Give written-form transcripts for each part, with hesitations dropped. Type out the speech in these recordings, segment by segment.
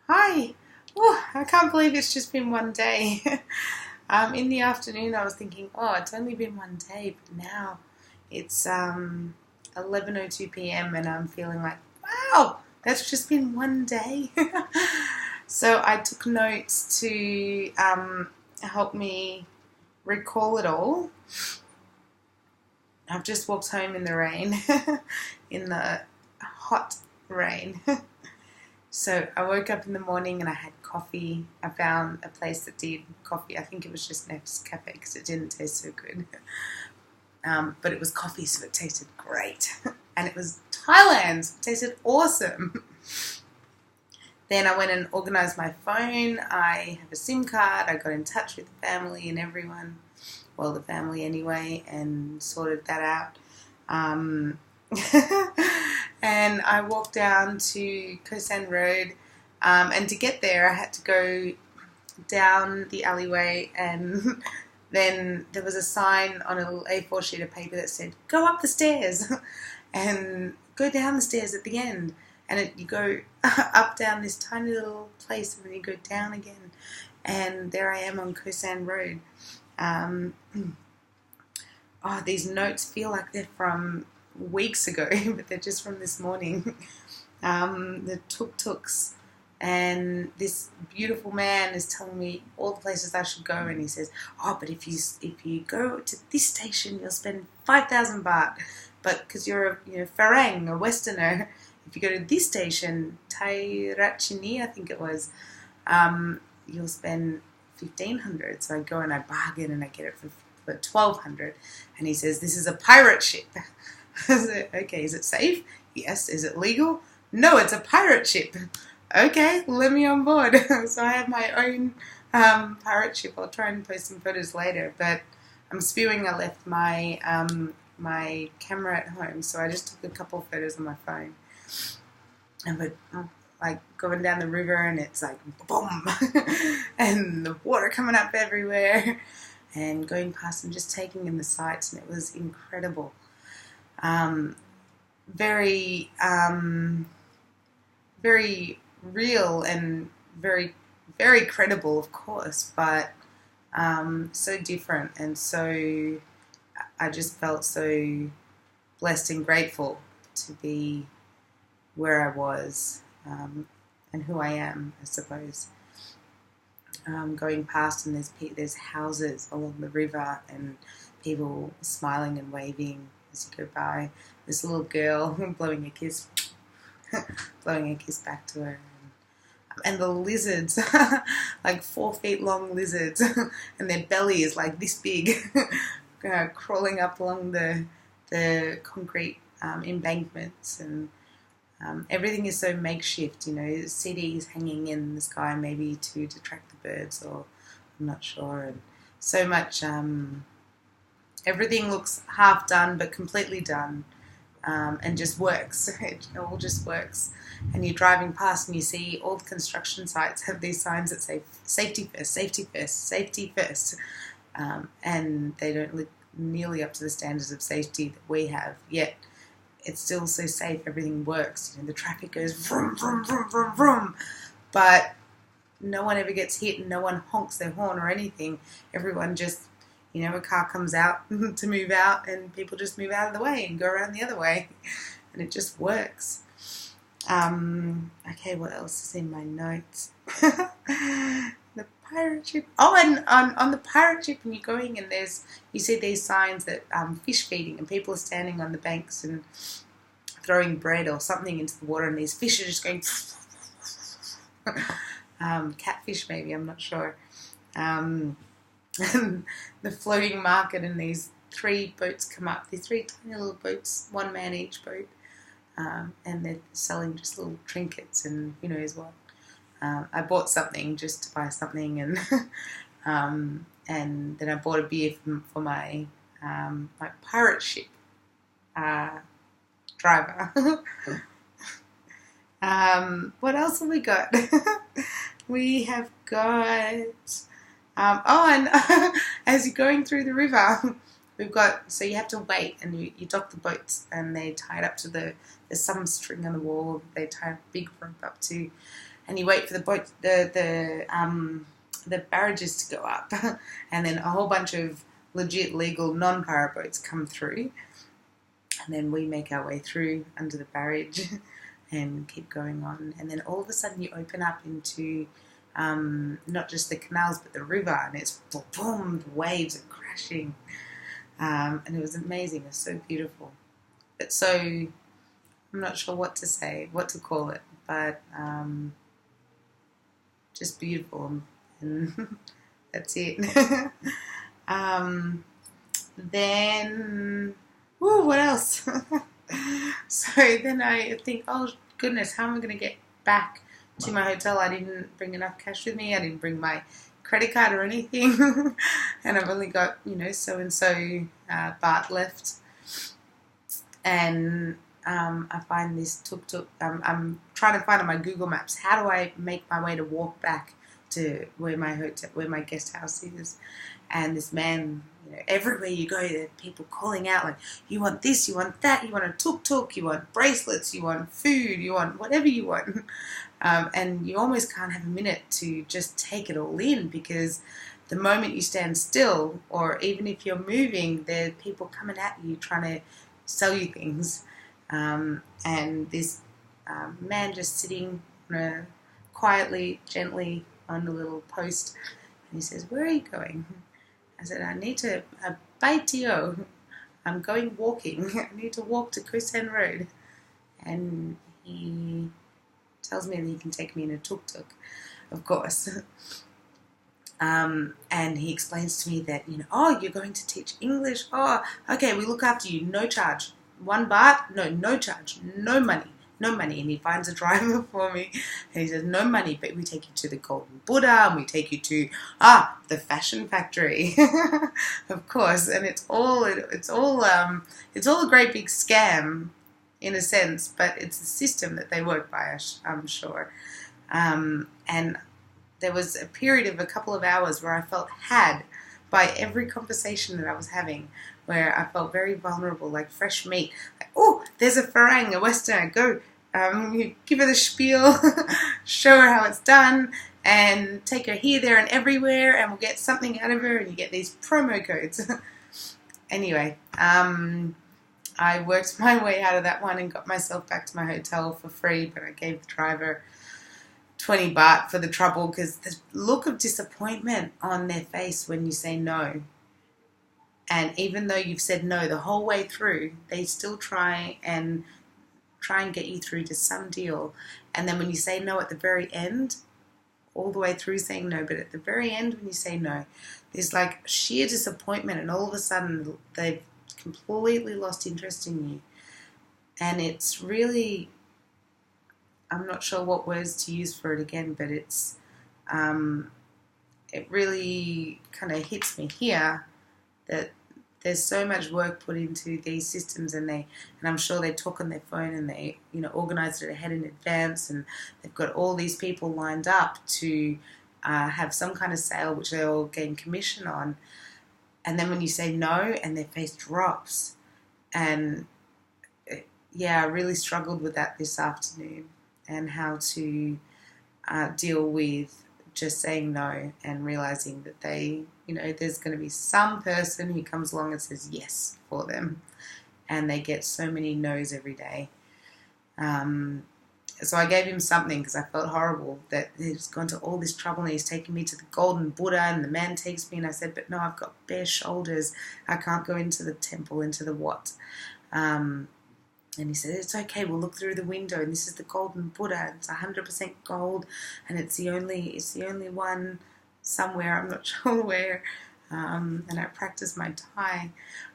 Hi. Oh, I can't believe it's just been one day. In the afternoon, I was thinking, oh, it's only been one day, but now it's 11:02 p.m. and I'm feeling like, wow, that's just been one day. So I took notes to help me recall it all. I've just walked home in the rain, in the hot rain. So I woke up in the morning and I had coffee. I found a place that did coffee. I think it was just Nescafe because it didn't taste so good. But it was coffee, so it tasted great. And it was Thailand's. It tasted awesome. Then I went and organised my phone. I have a SIM card. I got in touch with the family and everyone. Well, the family anyway, and sorted that out. And I walked down to Koh San Road, and to get there I had to go down the alleyway, and then there was a sign on a little A4 sheet of paper that said, go up the stairs and go down the stairs at the end. And you go up down this tiny little place and then you go down again. And there I am on Koh San Road. These notes feel like they're from weeks ago, but they're just from this morning. The tuk-tuks, and this beautiful man is telling me all the places I should go, and he says, oh, but if you go to this station, you'll spend 5,000 baht, but because you're a Farang, a Westerner, if you go to this station, Thai Ratchini, I think it was, you'll spend 1,500. So I go and I bargain and I get it for 1,200, and he says, this is a pirate ship. I said, okay, is it safe? Yes. Is it legal? No, it's a pirate ship. Okay, let me on board. So I have my own pirate ship. I'll try and post some photos later, but I'm spewing. I left my my camera at home, so I just took a couple of photos on my phone. And but like going down the river, and it's like boom, and the water coming up everywhere, and going past and just taking in the sights, and it was incredible. Very real and very, very credible, of course, but so different, and so I just felt so blessed and grateful to be where I was, and who I am, I suppose. Going past, and there's houses along the river and people smiling and waving as you go by. This little girl blowing a kiss back to her, and the lizards, like 4 feet long lizards, and their belly is like this big, crawling up along the concrete embankments, and everything is so makeshift. CDs hanging in the sky maybe to attract the birds, or I'm not sure, and so much. Everything looks half done but completely done, and just works. It all just works. And you're driving past and you see all the construction sites have these signs that say safety first, safety first, safety first, and they don't look nearly up to the standards of safety that we have, yet it's still so safe. Everything works. The traffic goes vroom, vroom, vroom, vroom, vroom, but no one ever gets hit, and no one honks their horn or anything. Everyone just, a car comes out to move out, and people just move out of the way and go around the other way, and it just works. Okay, what else is in my notes? The pirate ship. Oh, and on the pirate ship, when you're going, and you see these signs that fish feeding, and people are standing on the banks and throwing bread or something into the water, and these fish are just going catfish maybe, I'm not sure. And the floating market, and these 3 boats come up, these 3 tiny little boats, 1 man each boat, and they're selling just little trinkets and who knows what. I bought something just to buy something, and and then I bought a beer for my my pirate ship driver. What else have we got? We have got and as you're going through the river, so you have to wait, and you dock the boats, and they tie it up to there's some string on the wall they tie a big rope up to, and you wait for the barrages to go up, and then a whole bunch of legit legal non-para boats come through, and then we make our way through under the barrage and keep going on, and then all of a sudden you open up into not just the canals but the river, and it's boom, the waves are crashing, and it was amazing. It was so beautiful. But so I'm not sure what to call it, but just beautiful, and that's it. Then, what else? So then I think, oh goodness, how am I going to get back to my hotel? I didn't bring enough cash with me. I didn't bring my credit card or anything, and I've only got so and so baht left. And I find this tuk-tuk. I'm trying to find on my Google Maps, how do I make my way to walk back to where my guest house is. And this man, everywhere you go, there are people calling out like, you want this, you want that, you want a tuk-tuk, you want bracelets, you want food, you want whatever you want. And you almost can't have a minute to just take it all in, because the moment you stand still, or even if you're moving, there are people coming at you trying to sell you things. And this man just sitting quietly, gently on a little post, and he says, "Where are you going?" I said, "I need to Baitio. I'm going walking. I need to walk to Kusan Road." And he tells me that he can take me in a tuk-tuk, of course. And he explains to me that, oh, you're going to teach English? Oh, okay, we look after you, no charge. 1 baht? No charge, no money. And he finds a driver for me, and he says, no money, but we take you to the Golden Buddha, and we take you to the fashion factory, of course. And it's all a great big scam in a sense, but it's a system that they work by, I'm sure. And there was a period of a couple of hours where I felt had by every conversation that I was having, where I felt very vulnerable, like fresh meat. Like, oh, there's a farang, a Westerner, go. You give her the spiel, show her how it's done, and take her here, there, and everywhere, and we'll get something out of her, and you get these promo codes. Anyway, I worked my way out of that one and got myself back to my hotel for free, but I gave the driver 20 baht for the trouble, because the look of disappointment on their face when you say no. And even though you've said no the whole way through, they still try and get you through to some deal. And then when you say no at the very end, all the way through saying no, but at the very end when you say no, there's like sheer disappointment, and all of a sudden they've completely lost interest in you. And it's really, I'm not sure what words to use for it again, but it's it really kind of hits me here that there's so much work put into these systems, and I'm sure they talk on their phone, and they organize it ahead in advance, and they've got all these people lined up to have some kind of sale which they'll gain commission on. And then when you say no, and their face drops. And I really struggled with that this afternoon, and how to deal with just saying no and realizing that there's going to be some person who comes along and says yes for them, and they get so many no's every day. So I gave him something, because I felt horrible that he's gone to all this trouble and he's taking me to the Golden Buddha, and the man takes me, and I said, but no, I've got bare shoulders. I can't go into the temple, into the what. And he said, it's okay, we'll look through the window, and this is the Golden Buddha. It's 100% gold, and it's the only one somewhere, I'm not sure where. And I practiced my Thai.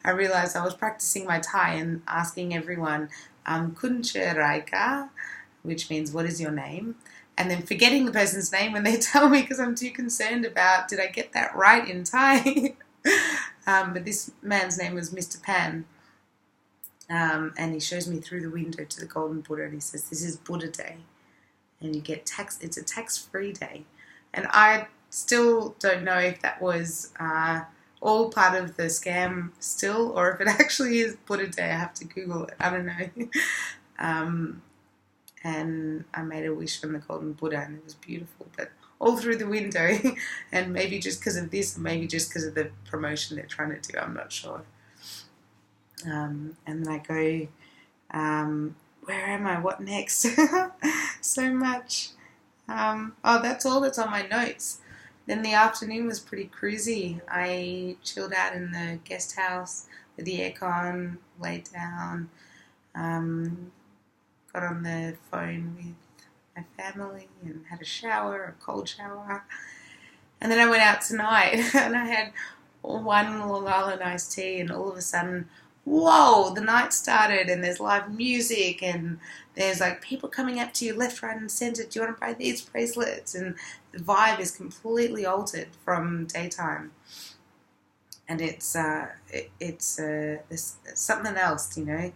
I realized I was practicing my Thai and asking everyone, Kun che rai ka, which means what is your name? And then forgetting the person's name when they tell me, because I'm too concerned about, did I get that right in Thai? But this man's name was Mr. Pan. And he shows me through the window to the Golden Buddha, and he says, this is Buddha Day, and you get it's a tax-free day. And I still don't know if that was all part of the scam still, or if it actually is Buddha Day. I have to Google it. I don't know. and I made a wish from the Golden Buddha, and it was beautiful, but all through the window. And maybe just because of this, maybe just because of the promotion they're trying to do, I'm not sure. And then I go, where am I? What next? So much. That's all that's on my notes. Then the afternoon was pretty cruisy. I chilled out in the guest house with the aircon, laid down, got on the phone with my family and had a shower, a cold shower. And then I went out tonight and I had one Long Island iced tea, and all of a sudden, whoa, the night started, and there's live music, and there's like people coming up to you left, right, and centre. Do you want to buy these bracelets? And the vibe is completely altered from daytime, and it's something else, you know.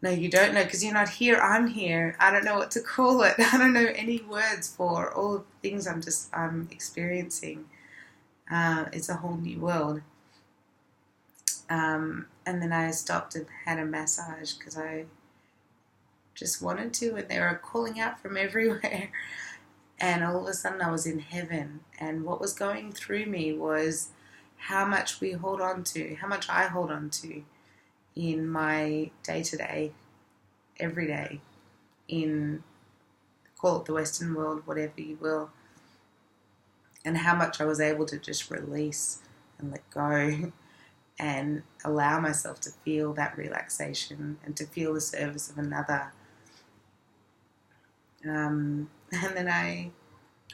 No, you don't know because you're not here. I'm here. I don't know what to call it. I don't know any words for all the things I'm experiencing. It's a whole new world. And then I stopped and had a massage because I just wanted to, and they were calling out from everywhere. And all of a sudden I was in heaven, and what was going through me was how much we hold on to, how much I hold on to in my day-to-day, every day, in, call it the Western world, whatever you will, and how much I was able to just release and let go and allow myself to feel that relaxation and to feel the service of another. And then I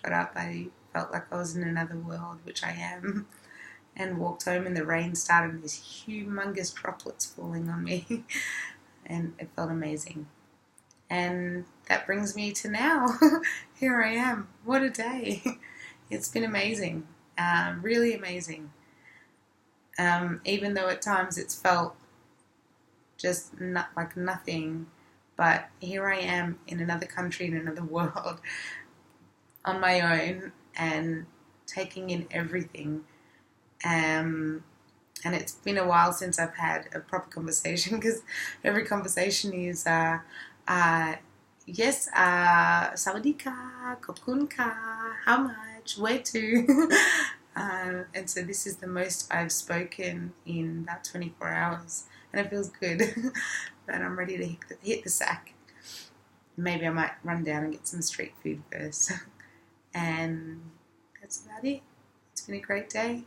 got up, I felt like I was in another world, which I am, and walked home, and the rain started, and these humongous droplets falling on me, and it felt amazing. And that brings me to now. Here I am. What a day. It's been amazing, really amazing. Even though at times it's felt just not like nothing, but here I am in another country, in another world, on my own, and taking in everything. And it's been a while since I've had a proper conversation, because every conversation is yes, Sawatdee ka, khop ka, how much, where to. And so this is the most I've spoken in about 24 hours, and it feels good. But I'm ready to hit the sack. Maybe I might run down and get some street food first. And that's about it. It's been a great day.